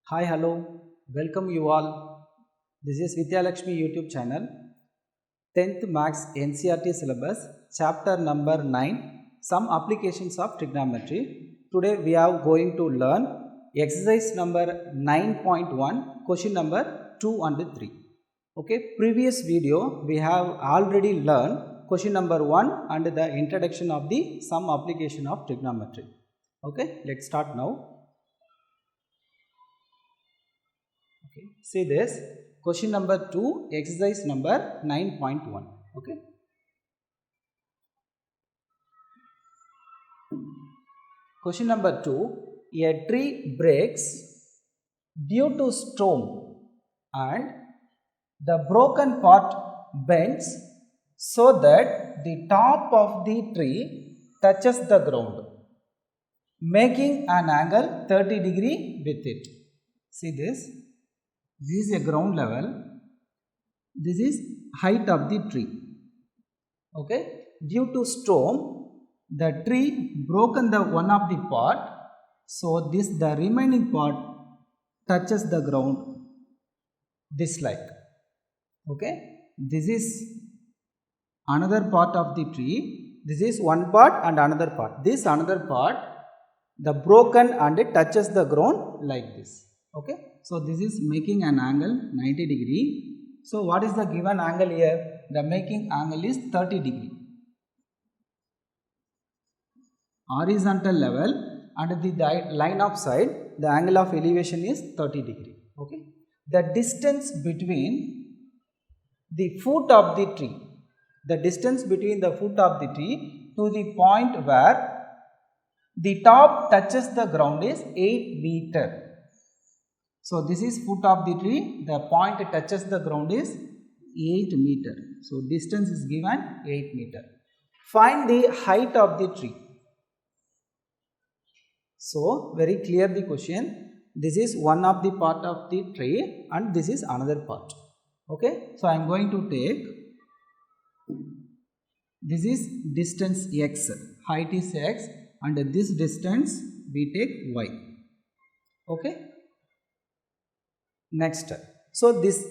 Hi, hello, welcome you all. This is Vidyalakshmi YouTube channel, 10th Maths NCERT syllabus, chapter number 9, some applications of trigonometry. Today we are going to learn exercise number 9.1, question number 2 and 3. Okay, previous video we have already learned question number 1 and the introduction of the some application of trigonometry. Okay, let's start now. Okay. See this question number 2, exercise number 9.1. Okay. Question number 2, a tree breaks due to storm and the broken part bends so that the top of the tree touches the ground, making an angle 30 degree with it. See this. This is a ground level. This is height of the tree. Okay. Due to storm, the tree broken the one of the part. So this the remaining part touches the ground. This like. Okay. This is another part of the tree. This is one part and another part. This another part, the broken and it touches the ground like this. Okay. So this is making an angle 90 degree. So what is the given angle here? The making angle is 30 degree. Horizontal level and the line of sight, the angle of elevation is 30 degree. Okay. The distance between the foot of the tree, the distance between the foot of the tree to the point where the top touches the ground is 8 meter. So this is foot of the tree, the point touches the ground is 8 meter. So distance is given 8 meter. Find the height of the tree. So very clear the question. This is one of the part of the tree and this is another part. Okay. So I am going to take, this is distance x, height is x and this distance we take y. Okay. Next, so this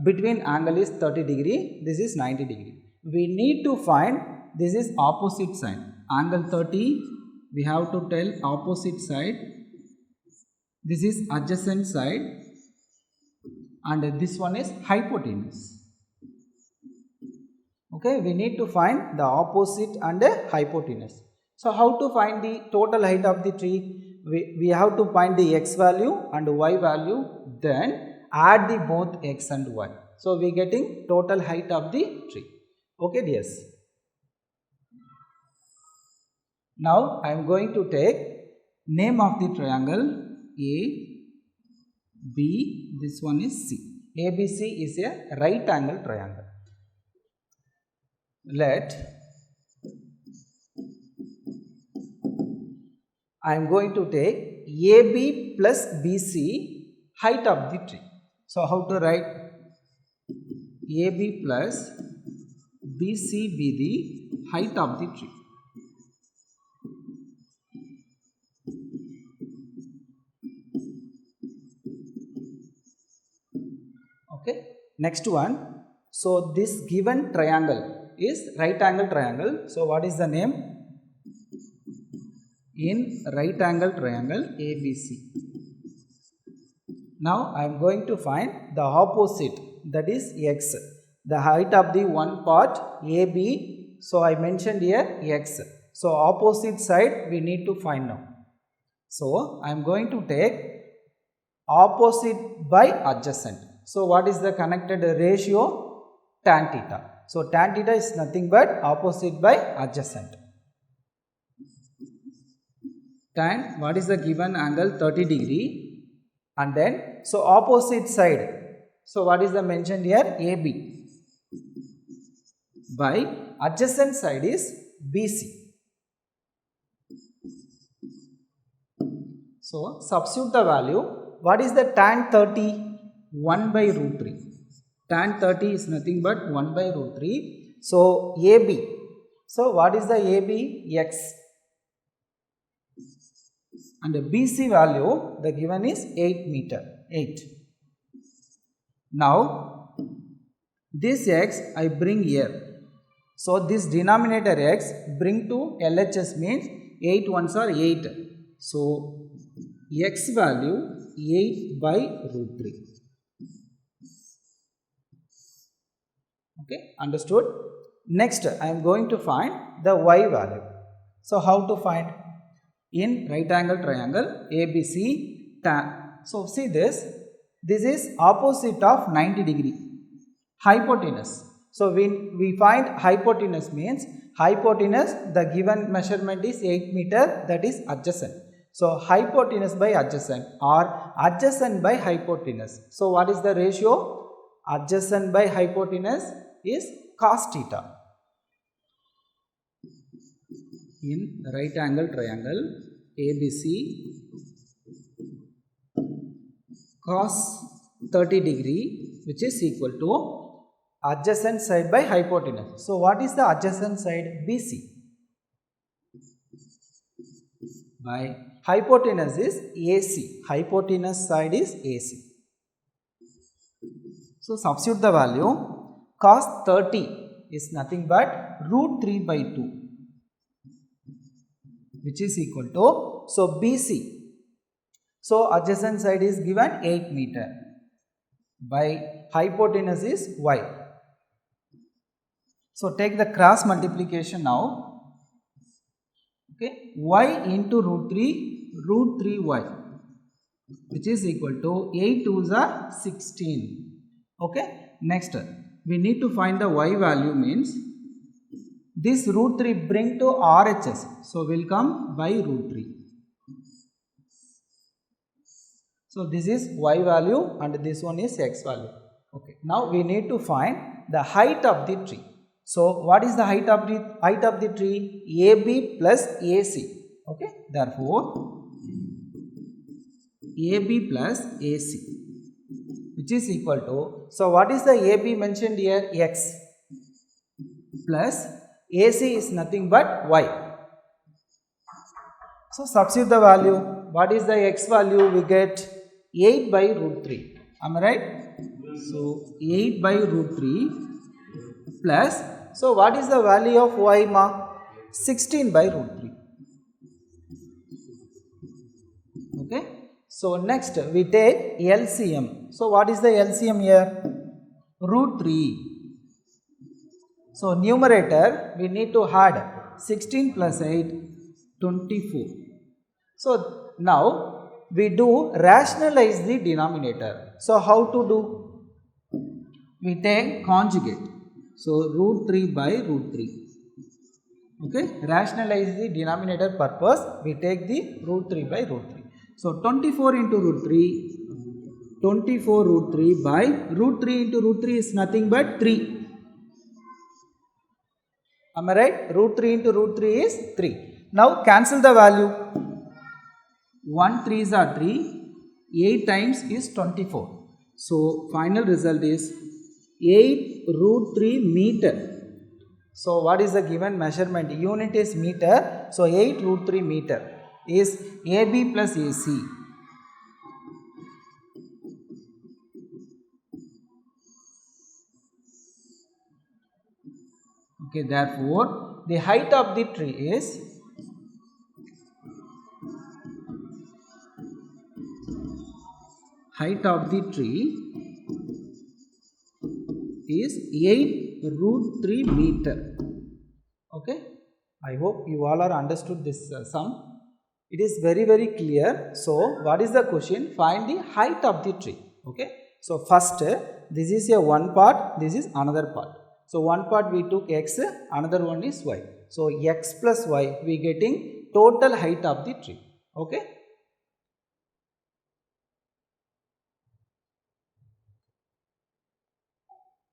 between angle is 30 degree, this is 90 degree. We need to find, this is opposite side, angle 30, we have to tell opposite side, this is adjacent side and this one is hypotenuse. Okay, we need to find the opposite and hypotenuse. So how to find the total height of the tree? We have to find the x value and y value, then add the both x and y. So we are getting total height of the tree. Okay, yes. Now I am going to take name of the triangle A, B, this one is C. ABC is a right angle triangle. Let I am going to take AB plus BC height of the tree. So how to write? AB plus BC be the height of the tree. Okay. Next one. So this given triangle is right angle triangle. So what is the name? In right angle triangle ABC. Now I am going to find the opposite, that is x, the height of the one part AB. So I mentioned here x. So opposite side we need to find now. So I am going to take opposite by adjacent. So what is the connected ratio? Tan theta. So tan theta is nothing but opposite by adjacent. Tan, what is the given angle? 30 degree, and then so opposite side, so what is the mentioned here? AB by adjacent side is BC. So substitute the value. What is the tan 30? 1 by root 3. Tan 30 is nothing but 1 by root 3. So AB. So what is the AB? X. and the BC value the given is 8 meter, 8. Now this x I bring here. So this denominator x bring to LHS means 8 ones are 8. So x value 8 by root 3. Okay, understood? Next I am going to find the y value. So how to find? In right angle triangle ABC tan. So see this is opposite of 90 degree. Hypotenuse. So we find hypotenuse means hypotenuse, the given measurement is 8 meter, that is adjacent. So hypotenuse by adjacent or adjacent by hypotenuse. So what is the ratio? Adjacent by hypotenuse is cos theta. In right angle triangle ABC, cos 30 degree, which is equal to adjacent side by hypotenuse. So what is the adjacent side? BC by hypotenuse is AC. Hypotenuse side is AC. So substitute the value. Cos 30 is nothing but root 3 by 2, which is equal to, so BC. So adjacent side is given 8 meter by hypotenuse is y. So take the cross multiplication now. Okay, y into root 3y, which is equal to 8 2s are 16. Okay, next we need to find the y value, means this root 3 bring to RHS, so will come by root 3. So this is y value and this one is x value. Okay, now we need to find the height of the tree. So what is the height of the tree? AB plus AC. Okay, therefore AB plus AC, which is equal to, so what is the AB mentioned here? X plus AC is nothing but y. So substitute the value. What is the x value? We get 8 by root 3. Am I right? So 8 by root 3 plus, so what is the value of y ma? 16 by root 3. Okay. So next we take LCM. So what is the LCM here? Root 3. So numerator we need to add 16 plus 8, 24. So now we do rationalize the denominator. So how to do? We take conjugate. So root 3 by root 3. Okay, rationalize the denominator purpose, we take the root 3 by root 3. So 24 into root 3, 24 root 3 by root 3 into root 3 is nothing but 3. Am I right? Root 3 into root 3 is 3. Now cancel the value. 1 3s are 3, 8 times is 24. So final result is 8 root 3 meter. So what is the given measurement? Unit is meter. So 8 root 3 meter is AB plus AC. Okay, therefore the height of the tree is is 8 root 3 meter. Okay, I hope you all are understood this sum. It is very clear. So what is the question? Find the height of the tree. Okay, so first this is a one part, this is another part. So one part we took x, another one is y. So x plus y we getting total height of the tree. Okay.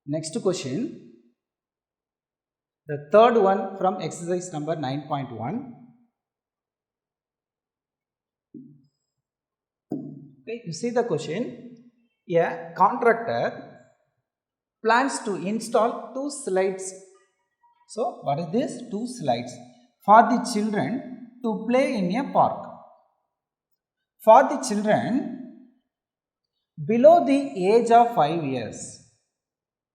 Next question, the third one from exercise number 9.1. Okay, you see the question. A contractor plans to install 2 slides. So what is this? 2 slides for the children to play in a park. for the children below the age of 5 years.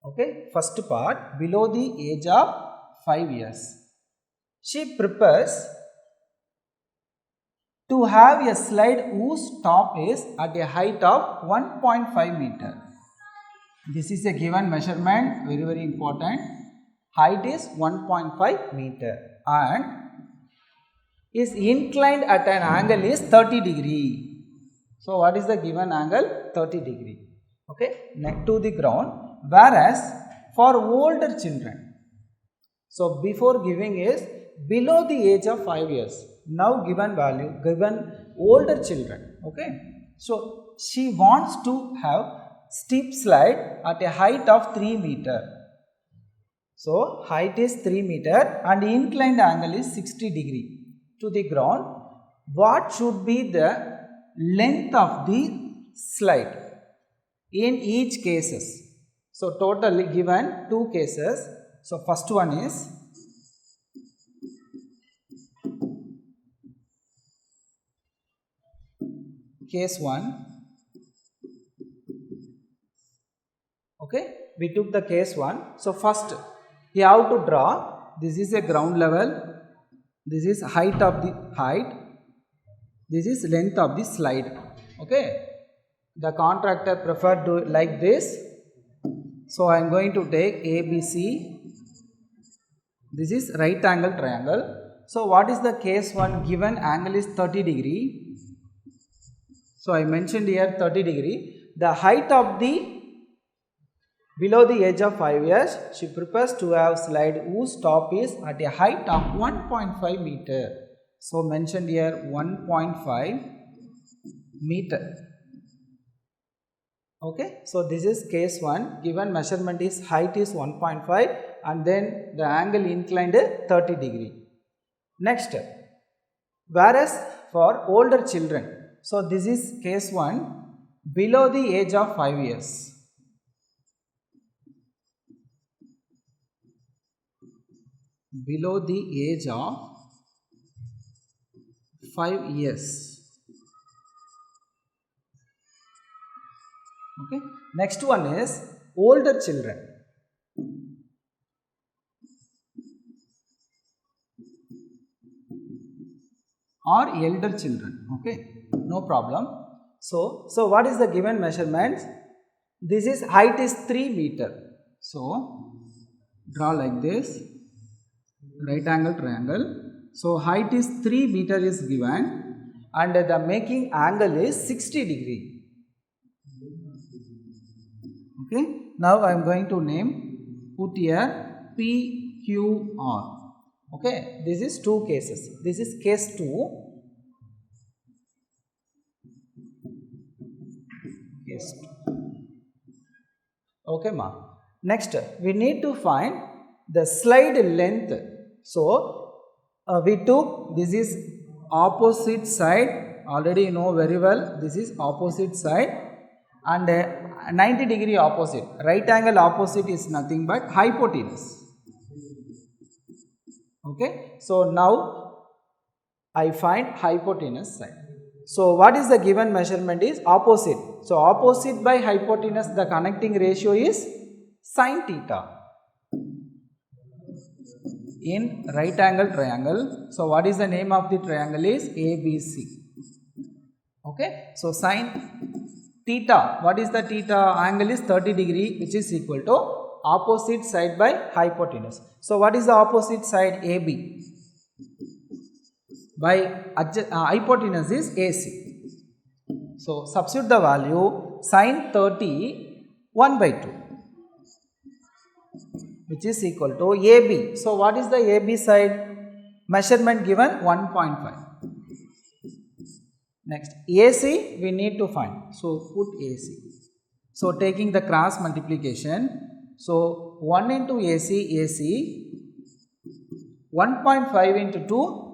Okay, first part, below the age of 5 years. She prepares to have a slide whose top is at a height of 1.5 meter. This is a given measurement, very very important. Height is 1.5 meter and is inclined at an angle is 30 degree. So what is the given angle? 30 degree. Okay, next to the ground. Whereas for older children, so before giving is below the age of 5 years. Now given value, given older children. Okay, so she wants to have steep slide at a height of 3 meter. So height is 3 meter and inclined angle is 60 degree to the ground. What should be the length of the slide in each cases? So totally given 2 cases. So first one is case 1. Okay, we took the case 1. So first you have to draw, this is a ground level, this is height of the height, this is length of the slide. Okay, the contractor preferred to like this. So I am going to take ABC. This is right angle triangle. So what is the case 1? Given angle is 30 degree. So I mentioned here 30 degree. The height of the below the age of 5 years, she prepares to have slide whose top is at a height of 1.5 meter. So mentioned here 1.5 meter. Okay, so this is case 1. Given measurement is height is 1.5 and then the angle inclined 30 degree. Next, whereas for older children, so this is case 1, below the age of 5 years. Below the age of 5 years. Okay. Next one is older children. Or elder children. Okay, no problem. So what is the given measurements? This is height is 3 meter. So draw like this, right angle triangle. So height is 3 meter is given and the making angle is 60 degree. Okay, now I am going to name, put here PQR. Okay, this is 2 cases. This is case 2. Case 2. Okay, ma. Next, we need to find the slide length. So we took, this is opposite side. Already you know very well. This is opposite side and 90 degree opposite. Right angle opposite is nothing but hypotenuse. Okay, so now I find hypotenuse side. So what is the given measurement is opposite. So opposite by hypotenuse, the connecting ratio is sin theta in right angle triangle. So what is the name of the triangle is ABC. Okay, so sin theta, what is the theta? Angle is 30 degree, which is equal to opposite side by hypotenuse. So what is the opposite side? AB by hypotenuse is AC. So substitute the value, sin 30 1 by 2, which is equal to AB. So what is the AB side? Measurement given 1.5. Next, AC we need to find. So put AC. So taking the cross multiplication. So 1 into AC, AC, 1.5 into 2,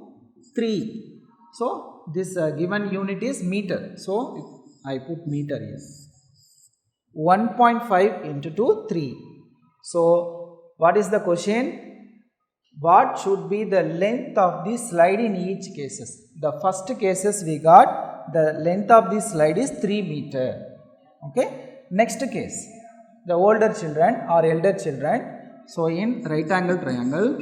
3. So this given unit is meter. So I put meter here. 1.5 into 2, 3. So what is the question? what should be the length of the slide in each cases. The first cases we got the length of the slide is 3 meter. Okay. Next case, the older children or elder children. So in right angle triangle.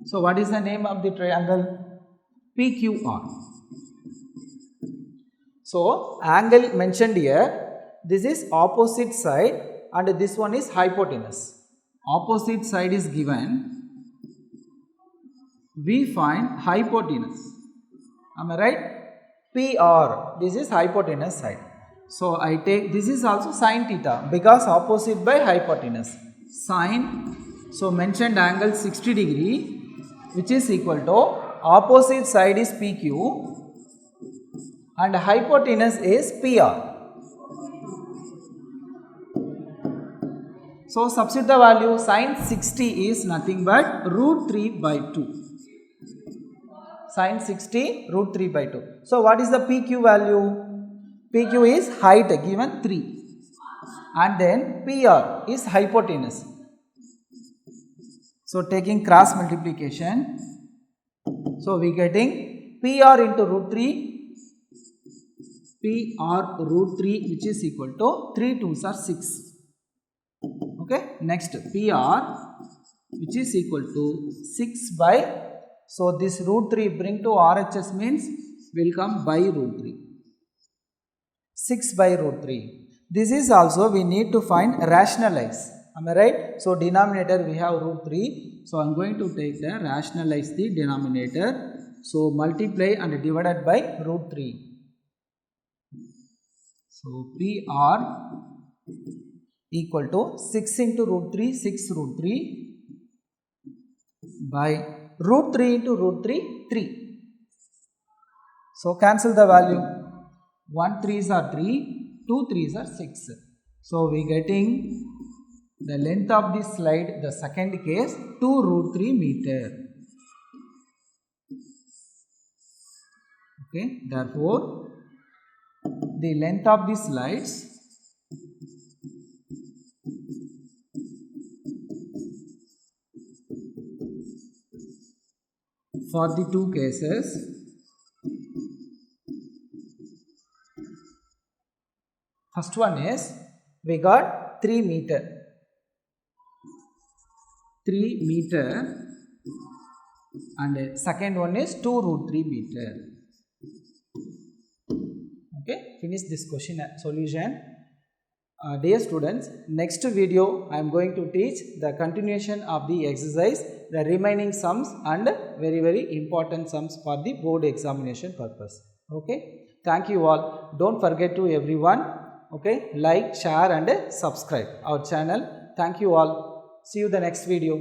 So what is the name of the triangle? PQR. So angle mentioned here, this is opposite side and this one is hypotenuse. Opposite side is given, we find hypotenuse. Am I right? PR, this is hypotenuse side. So I take, this is also sine theta because opposite by hypotenuse. Sine, so mentioned angle 60 degree, which is equal to opposite side is PQ and hypotenuse is PR. So substitute the value, sine 60 is nothing but root 3 by 2. Sine 60 root 3 by 2. So what is the PQ value? PQ is height given 3 and then PR is hypotenuse. So taking cross multiplication, so we getting PR into root 3, PR root 3 which is equal to 3 2s are 6. Okay, next PR which is equal to 6 by, so this root 3 bring to RHS means will come by root 3. 6 by root 3. This is also we need to find rationalize. Am I right? So denominator we have root 3. So I am going to take the rationalize the denominator. So multiply and divided by root 3. So PR equal to 6 into root 3, 6 root 3 by root 3 into root 3, 3. So cancel the value. 1 3s are 3, 2 3s are 6. So we getting the length of this slide, the second case 2 root 3 meter. Okay, therefore the length of the slides for the two cases first one is we got 3 meter. 3 meter and second one is 2 root 3 meter. Okay, finish this question solution. Dear students, next video I am going to teach the continuation of the exercise, the remaining sums and very important sums for the board examination purpose. Okay, thank you all. Don't forget to everyone, okay, like, share and subscribe our channel. Thank you all. See you the next video.